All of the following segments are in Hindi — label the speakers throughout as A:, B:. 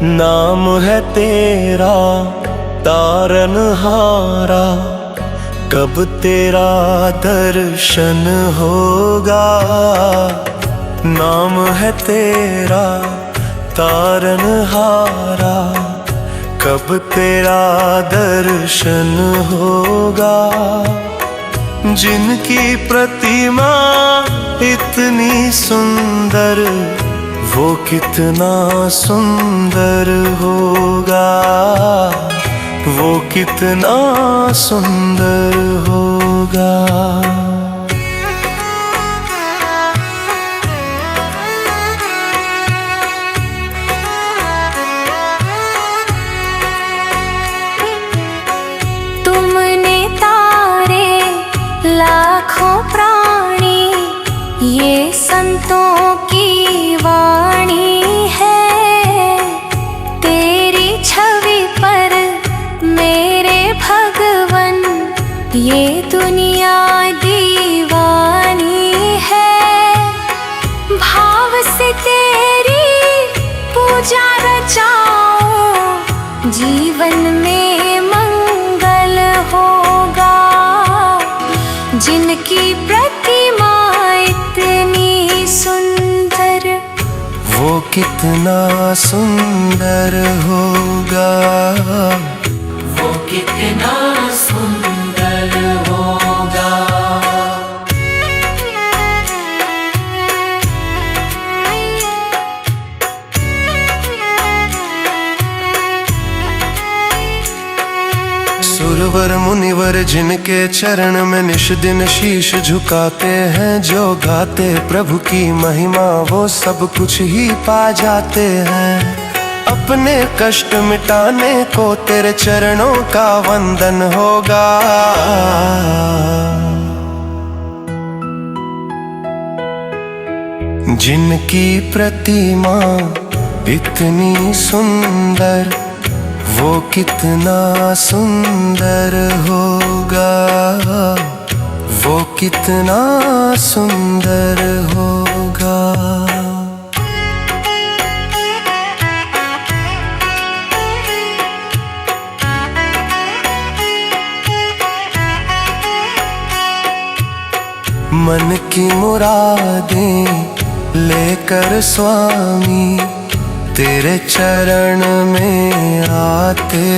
A: नाम है तेरा तारनहारा, कब तेरा दर्शन होगा। नाम है तेरा तारनहारा, कब तेरा दर्शन होगा। जिनकी प्रतिमा इतनी सुंदर, वो कितना सुंदर होगा, वो कितना सुंदर होगा।
B: तुमने तारे लाखों प्राणी, ये संतों की वाणी है। तेरी छवि पर मेरे भगवन, ये दुनिया दीवानी है। भाव से तेरी पूजा रचाऊं, जीवन में मंगल होगा। जिनकी प्रतिमा इतनी सुंदर,
A: वो कितना सुंदर होगा, वो कितना सुंदर होगा। सुरवर मुनिवर जिनके चरण में निश दिन शीश झुकाते हैं, जो गाते प्रभु की महिमा वो सब कुछ ही पा जाते हैं। अपने कष्ट मिटाने को तेरे चरणों का वंदन होगा। जिनकी प्रतिमा इतनी सुंदर, वो कितना सुंदर होगा, वो कितना सुंदर होगा। मन की मुरादें लेकर स्वामी तेरे चरण में आते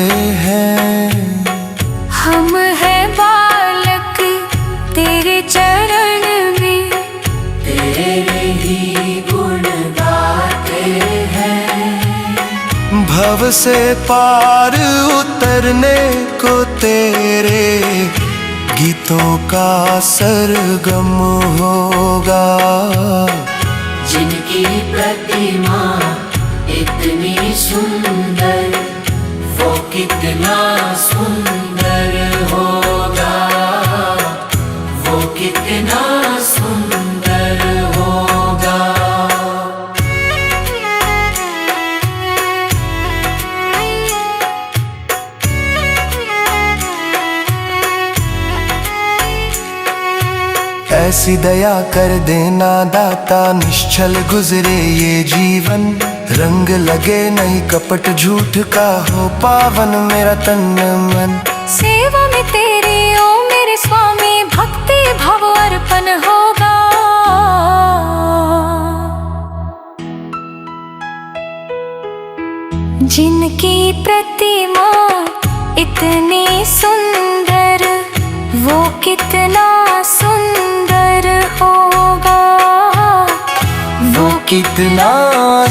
A: हैं।
B: हम हैं बालक तेरे चरण में,
A: तेरे ही गुण गाते हैं। भव से पार उतरने को तेरे गीतों का सरगम होगा।
C: जिनकी प्रतिमा इतनी सुंदर, वो कितना सुंदर होगा, वो कितना सुंदर होगा।
A: ऐसी दया कर देना दाता, निश्चल गुजरे ये जीवन। रंग लगे नहीं कपट झूठ का, हो पावन मेरा तन मन।
B: सेवा में तेरी ओ मेरे स्वामी, भक्ति भव अर्पण होगा। जिनकी प्रतिमा इतनी सुंदर, वो कितना सुंदर होगा,
A: वो कितना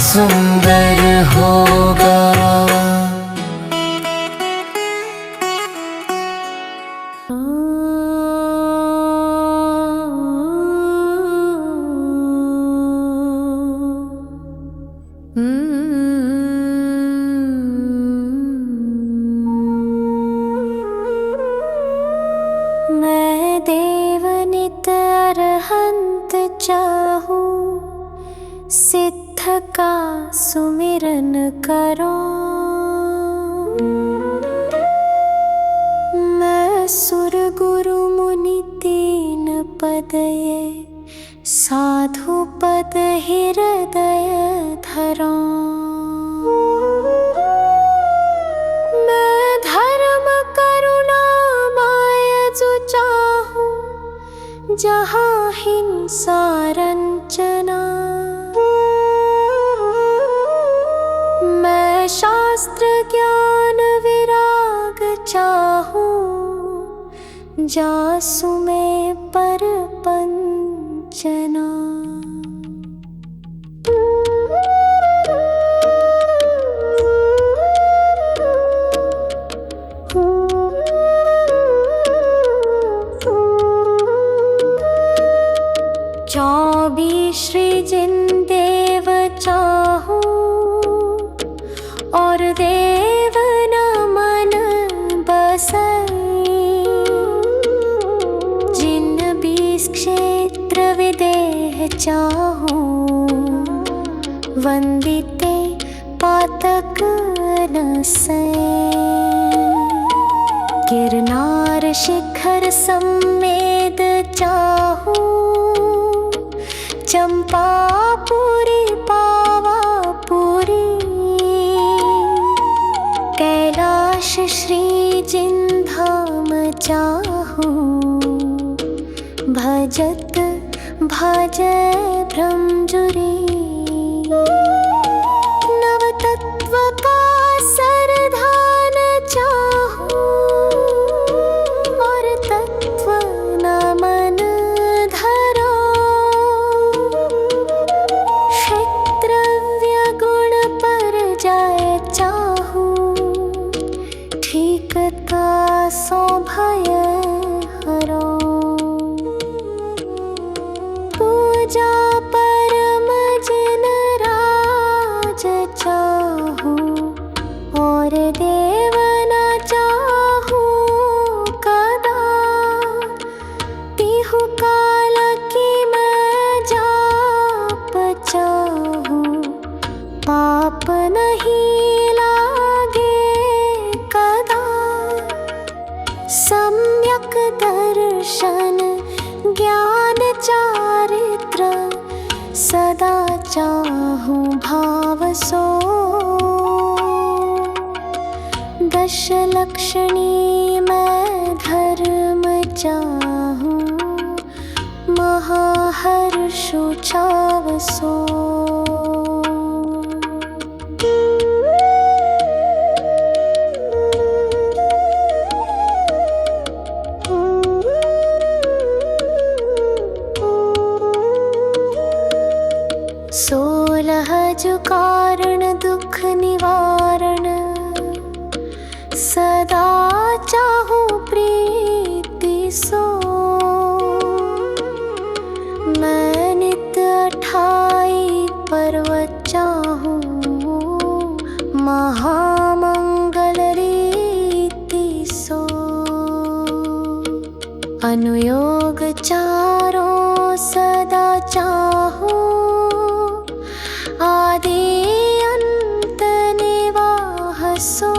A: सुंदर होगा।
B: मैं देवनित अरहंत चाहूं, सिद्ध का सुमिरन करो। मैं सुर गुरु मुनि तीन पद ये, साधु पद हृदय धरो। जहाँ हिंसा रंजना। मैं शास्त्र ज्ञान विराग चाहूं, जासु में पर पंचना। श्री जिन देव चाहूं और देव न मन बसई। जिन 20 क्षेत्र विदेह चाहूं, वंदिते पातक न सई। गिरनार शिखर सम्मेद चाहूं, चंपापुरी पावापुरी। कैलाश श्री जिन धाम चाहूं, भजत भजय भ्रमजुरी। नवतत्व का सरधान चाहूं, और तत्व न मन धरो। क्षेत्रव्य गुण पर जाए चाहूं, ठीकता सो भय हरो। पूजा परम जिन राज चाहूं, और देव न चाहूं कदा। तिहु काल की मैं जाप चाहूं, पाप नहीं लागे कदा। सम्यक दर्शन ज्ञान चारित्र, सदा चाहूं भाव सो। दश लक्षणी मैं धर्म चाहूं, महाहर्षु छाव सो। सोलह जो कारण दुख निवारण, सदा चाहूं प्रीति सो। मैं नित 28 पर्वत चाहूं, महामंगल रीति सो। अनुयोग चारों सदा चाहूं, आदि अंत निवाह सो।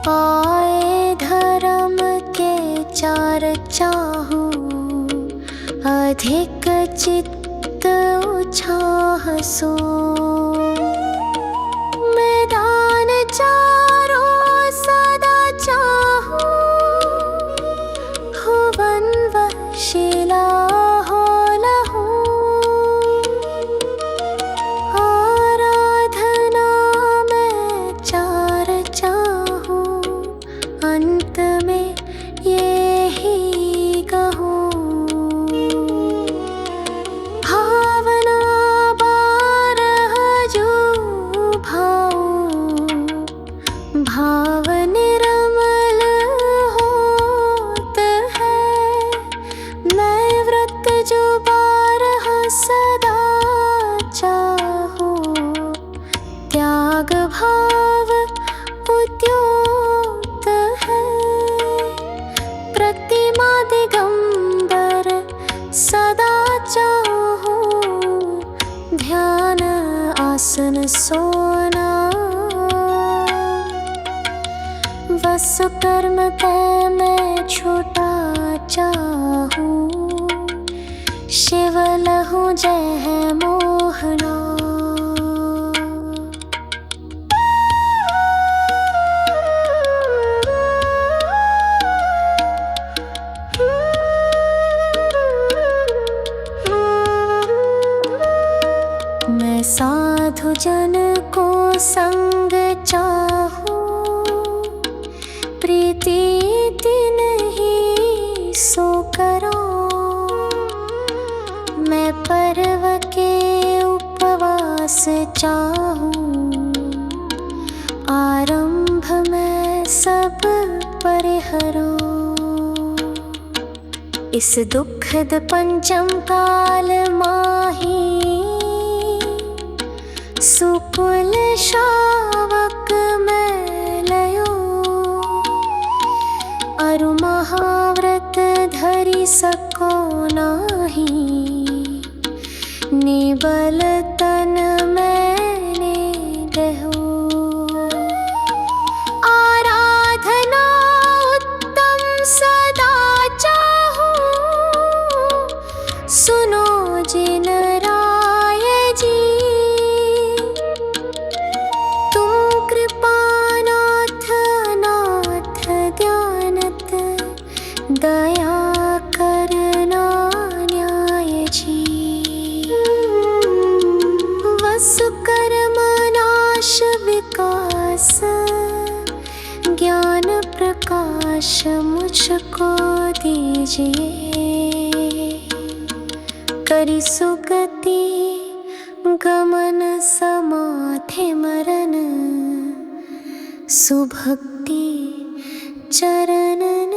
B: पाए धर्म के 4 चाहूं, अधिक चित्त उछाह सो। मैदान चारों सदा चाहूं, भुवन व शिला हो लहू। आराधना मैं 4 चाहूं, अंत में ये ही कहूं। भावना 12 जो साधु जन को संग चाहूं, प्रीति दिन ही सो करो। मैं पर्व के उपवास चाहूं, आरंभ में सब परिहरो। इस दुखद पंचम काल माही, सुकुल शावक मैं लयो। अरु महाव्रत धरि सको नाही, निबल तन मैंने दहो। आराधना उत्तम सदा चाहूं, सुनो जिन राय जी। तुम कृपानाथ नाथ ज्ञानत, दया करना न्याय जी। वसु कर्म नाश विकास, ज्ञान प्रकाश मुझको दीजिए। करी सुगति गमन समाधि मरण, सुभक्ति चरणन